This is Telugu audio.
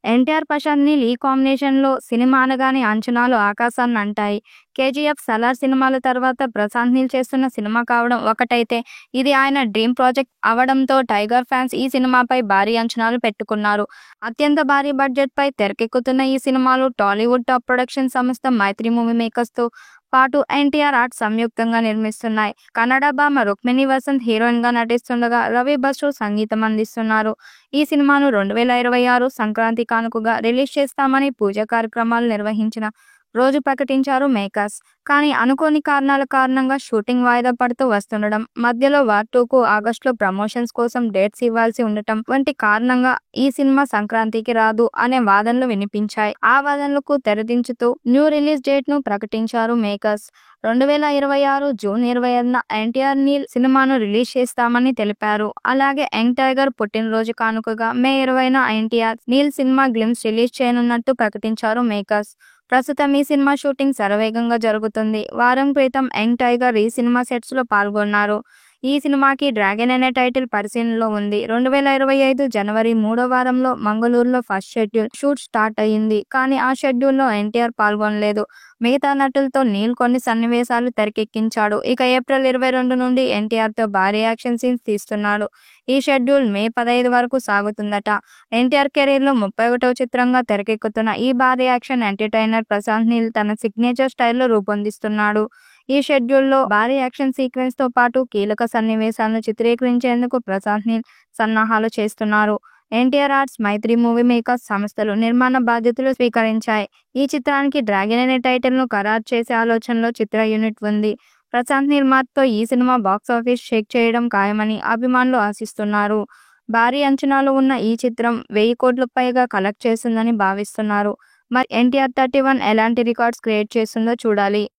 ఎన్టీఆర్, ప్రశాంత్ నీల్ ఈ కాంబినేషన్‌లో సినిమా అనగానే అంచనాలు ఆకాశాన్ని అంటాయి. కేజీఎఫ్, సలార్ సినిమాల తర్వాత ప్రశాంత్ నీల్ చేస్తున్న సినిమా కావడం ఒకటైతే, ఇది ఆయన డ్రీమ్ ప్రాజెక్ట్ అవడంతో టైగర్ ఫ్యాన్స్ ఈ సినిమాపై భారీ అంచనాలు పెట్టుకున్నారు. అత్యంత భారీ బడ్జెట్‌పై తెరకెక్కుతున్న ఈ సినిమాను టాలీవుడ్ టాప్ ప్రొడక్షన్ సంస్థ మైత్రి మూవీ మేకర్స్‌తో పాటు ఎన్టీఆర్ ఆర్ట్స్ సంయుక్తంగా నిర్మిస్తున్నాయి. కన్నడ భామ రుక్మిణి వసంత్ హీరోయిన్‌గా నటిస్తుండగా, రవి బస్రూ సంగీతం అందిస్తున్నారు. ఈ సినిమాను 2026 సంక్రాంతి కానుకగా రిలీజ్ చేస్తామని పూజా కార్యక్రమాలు నిర్వహించిన రోజు ప్రకటించారు మేకర్స్. కానీ అనుకోని కారణాల కారణంగా షూటింగ్ వాయిదా పడుతూ వస్తుండడం, మధ్యలో వార్ 2కు ఆగస్టులో ప్రమోషన్స్ కోసం డేట్స్ ఇవ్వాల్సి ఉండటం వంటి కారణంగా ఈ సినిమా సంక్రాంతికి రాదు అనే వాదనలు వినిపించాయి. ఆ వాదనలకు తెరదించుతూ న్యూ రిలీజ్ డేట్‌ను ప్రకటించారు మేకర్స్. 2026 జూన్ 25న ఎన్టీఆర్, నీల్ సినిమాను రిలీజ్ చేస్తామని తెలిపారు. అలాగే యంగ్ టైగర్ పుట్టినరోజు కానుకగా మే 20న ఎన్టీఆర్, నీల్ సినిమా గ్లింప్స్ రిలీజ్ చేయనున్నట్టు ప్రకటించారు మేకర్స్. ప్రస్తుతం ఈ సినిమా షూటింగ్ శరవేగంగా జరుగుతుంది. వారం క్రితం యంగ్ టైగర్ ఈ సినిమా సెట్స్‌లో పాల్గొన్నారు. ఈ సినిమాకి డ్రాగన్ అనే టైటిల్ పరిశీలనలో ఉంది. 2025 జనవరి 3వ వారంలో మంగళూరులో ఫస్ట్ షెడ్యూల్ షూట్ స్టార్ట్ అయింది. కానీ ఆ షెడ్యూల్‌లో ఎన్టీఆర్ పాల్గొనలేదు. మిగతా నటులతో నీల్ కొన్ని సన్నివేశాలు తెరకెక్కించాడు. ఇక ఏప్రిల్ 22 నుండి ఎన్టీఆర్‌తో భారీ యాక్షన్ సీన్స్ తీస్తున్నాడు. ఈ షెడ్యూల్ మే 15 వరకు సాగుతుందట. ఎన్టీఆర్ కెరీర్‌లో 31వ చిత్రంగా తెరకెక్కుతున్న ఈ భారీ యాక్షన్ ఎంటర్‌టైనర్ ప్రశాంత్ నీల్ తన సిగ్నేచర్ స్టైల్‌లో రూపొందిస్తున్నాడు. ఈ షెడ్యూల్‌లో భారీ యాక్షన్ సీక్వెన్స్‌తో పాటు కీలక సన్నివేశాలను చిత్రీకరించేందుకు ప్రశాంత్ నీల్ సన్నాహాలు చేస్తున్నారు. ఎన్టీఆర్ ఆర్ట్స్, మైత్రి మూవీ మేకర్స్ సంస్థలు నిర్మాణ బాధ్యతలు స్వీకరించాయి. ఈ చిత్రానికి డ్రాగన్ అనే టైటిల్‌ను ఖరారు చేసే ఆలోచనలో చిత్ర యూనిట్ ఉంది. ప్రశాంత్ నీల్ మార్క్‌తో ఈ సినిమా బాక్సాఫీస్ షేక్ చేయడం ఖాయమని అభిమానులు ఆశిస్తున్నారు. భారీ అంచనాలు ఉన్న ఈ చిత్రం 1000 కోట్లకు పైగా కలెక్ట్ చేస్తుందని భావిస్తున్నారు. మరి ఎన్టీఆర్ 31 ఎలాంటి రికార్డ్స్ క్రియేట్ చేస్తుందో చూడాలి.